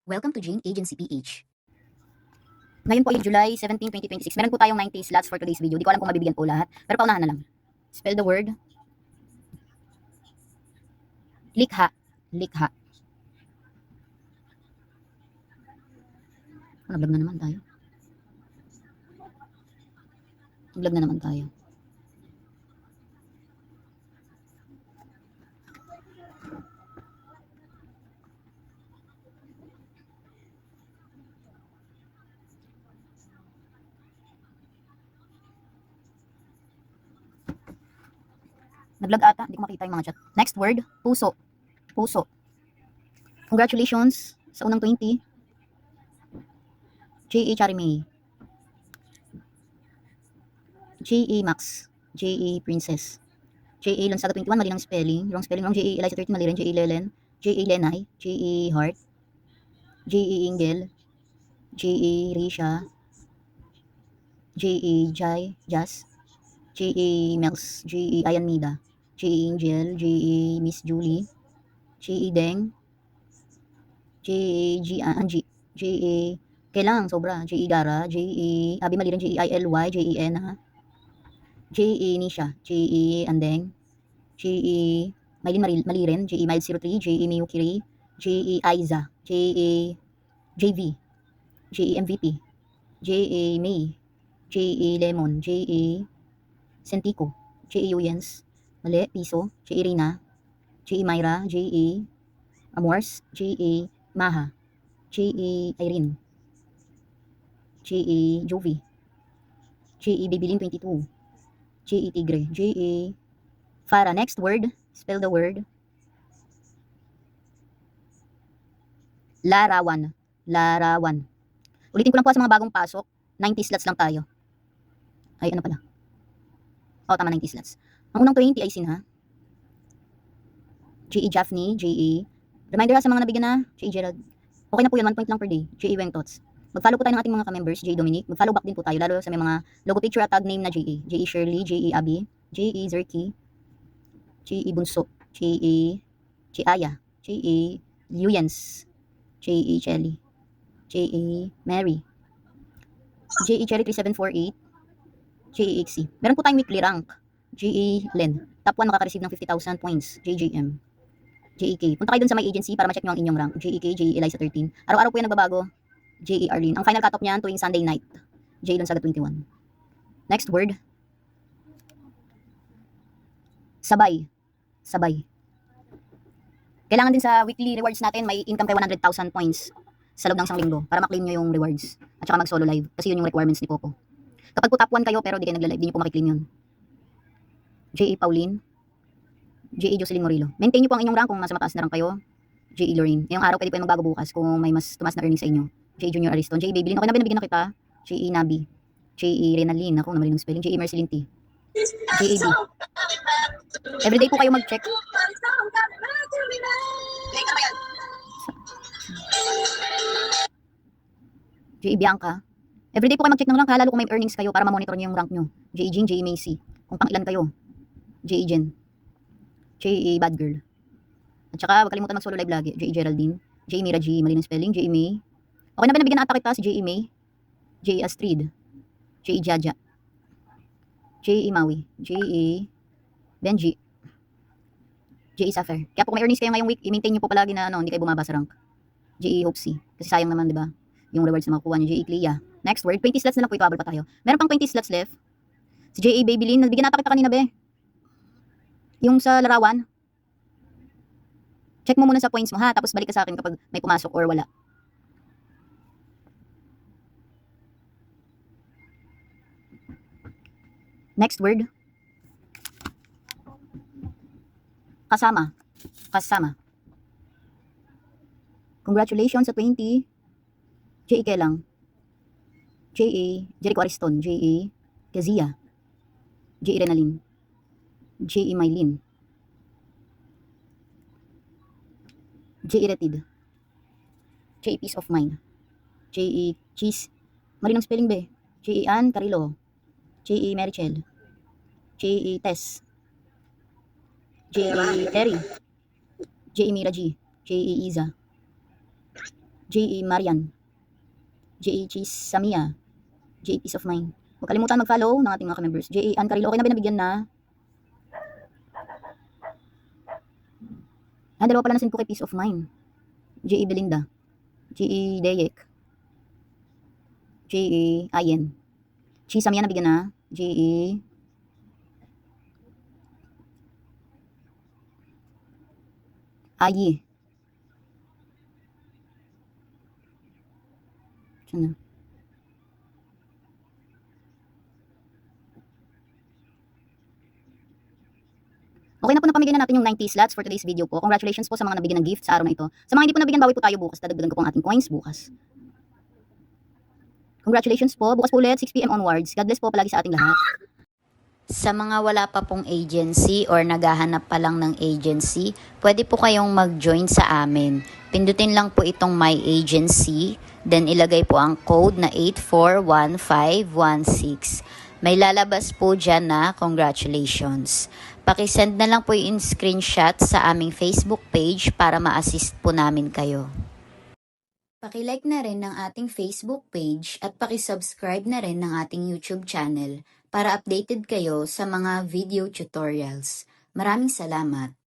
Welcome to Jane Agency PH. Ngayon po ay July 17, 2026. Meron po tayong 90 slots for today's video. Di ko alam kung mabibigyan po lahat, pero paunahan na lang. Spell the word. Likha. Likha. Nag-vlog na naman tayo. Nag-vlog na naman tayo. Nag-vlog ata, hindi ko makita yung mga chat. Next word, puso. Puso. Congratulations sa unang 20. J.A. Charimay. J.A. Max. J.A. Princess. J.A. Lonsaga 21, mali ng spelling. Wrong spelling, wrong. J.A. Eliza 13, mali rin. J.A. Lelen. J.A. Lenay. J.A. Hart. J.A. Ingel. J.A. Risha. J.A. Jai. Jas. J.A. Mels. J.A. Ayan Mida. J.A. Angel. J.A. Miss Julie. J.A. Deng. J.A. Angie. J.A. Kailang, sobra. J.A. Gara. J.A. Abi Maliran. J.A. ILY. J.A. Ena. J.A. Nisha. J.A. Andeng. J.A. Maylin Maliren. J.A. Mild 03. J.A. Miyukiri. J.A. Aiza. J.A. JV. J.A. MVP. J.A. May. J.A. Lemon. J.A. Sentico. J.A. Uyens. Mali. Piso. J.A. Rina. J.A. Myra. J.A. Amors. J.A. Maha. J.A. Irene. J.A. Jovi. J.A. Babylin 22. J.A. Tigre. J.A. Farah. Next word. Spell the word. Larawan. Larawan. Ulitin ko lang po sa mga bagong pasok. 90 slots lang tayo. Ay, ano pala? Tama, 90 slots. Ang unang 20 ay sina? J.A. Jaffney. J.A. Reminder sa mga nabigyan na. J.A. Gerald. Okay na po yun, 1 point lang per day. J.A. Wengtots. Mag-follow po tayo ng ating mga ka-members. J.A. Dominic. Mag-follow back din po tayo, lalo sa may mga logo picture at tag name na J.A. J.A. Shirley. J.A. Abby. J.A. Zerky. J.A. Bunso. J.A. J.Aya. J.A. Luyens. J.A. Chelly. J.A. Mary. J.A. Cherry 3748. J.A. XC. Meron po tayong weekly rank. J.A. Len. Top 1 makaka-receive ng 50,000 points. JJM. J.A.K. Punta kayo dun sa my agency para ma-check nyo ang inyong rank. J.A.K. J.A. Eliza 13. Araw-araw po yan nagbabago. J.A. Arlene. Ang final cut-off niyan tuwing Sunday night. J. Lonsaga 21. Next word. Sabay. Sabay. Kailangan din sa weekly rewards natin may income kay 100,000 points sa loob ng isang linggo para ma-claim nyo yung rewards. At saka mag-solo live kasi yun yung requirements ni Popo. Kapag po top 1 kayo pero di kayo nagla-live, di nyo po makiklaim yun. J.A. Pauline. J.A. Jocelyn Morillo. Maintain nyo po ang inyong rank kung nasa mataas na rank kayo. J.A. Lorraine. Ngayong araw pwede po yung magbago bukas kung may mas tumas na earnings sa inyo. J.A. Junior Ariston. J.A. Babylin. Okay na ba nabigyan na kita? J.A. Nabi. J.A. Renalyn. Ako, namali ng spelling. J.A. Marceline T. J.A. B. Everyday po kayo mag-check. J.A. Bianca. Everyday po kayo mag-check ng rank ha, lalo kung may earnings kayo para ma-monitor nyo yung rank nyo. J.A. Jean. J.A. Macy. Kung pang ilan kayo. J.A. Jen. J.A. Bad Girl. At saka, huwag kalimutan mag-solo live lagi. J.A. Geraldine. J.A. Mira G. Mali ng spelling. J.A. May. Okay na ba nabigyan na ata kita si J.A. May? J.A. Astrid. J.A. Jaja. J.A. Maui. J.A. Benji. J.A. Safer. Kaya po kung may earnings kayo ngayong week, i-maintain nyo po palagi na hindi kayo bumaba sa rank. J.A. Hopsy. Kasi sayang naman, di ba? Yung rewards na makukuha nyo. J.A. Clea. Next word. 20 slots na lang po. Ito, abal pa tayo. Meron pang 20 slots left. Si J.A. Babylin. Nagbigyan nata kita kanina, be. Yung sa larawan. Check mo muna sa points mo, ha? Tapos balik ka sa akin kapag may pumasok or wala. Next word. Kasama. Kasama. Congratulations sa 20. J.A. Kelang. J.A. Jericho Ariston. J.A. Kezia. J.A. Renalyn. J.A. Mylin. J.A. Retid. J.A. Peace of Mind. J.A. Cheese. Mali ng spelling be. J.A. Ann Carilo. J.A. Marichel. J.A. Tess. J.A. Terry. J.A. Mira G. J.A. Iza. J.E. Marian, J.E. Samia, J.E. Peace of Mind. Huwag kalimutan mag-follow ng ating mga members. J.E. Ann Carrillo, okay na ba nabigyan na? Dalawa pala na send ko kay Peace of Mind. J.E. Belinda, J.E. Deyek, J.E. Ayen. Chi Samia nabigyan na. J.E. Ayi. Sana. Okay na po, napamigay na natin yung 90 slots for today's video po. Congratulations po sa mga nabigyan ng gift sa araw na ito. Sa mga hindi po nabigyan, bawi po tayo bukas. Dadagdagan ko po ang ating coins bukas. Congratulations po. Bukas po ulit, 6 PM onwards. God bless po palagi sa ating lahat. Sa mga wala pa pong agency or naghahanap pa lang ng agency, pwede po kayong mag-join sa amin. Pindutin lang po itong My Agency, then ilagay po ang code na 841516. May lalabas po dyan na congratulations. Pakisend na lang po yung screenshot sa aming Facebook page para ma-assist po namin kayo. Pakilike na rin ng ating Facebook page at pakisubscribe na rin ng ating YouTube channel para updated kayo sa mga video tutorials. Maraming salamat!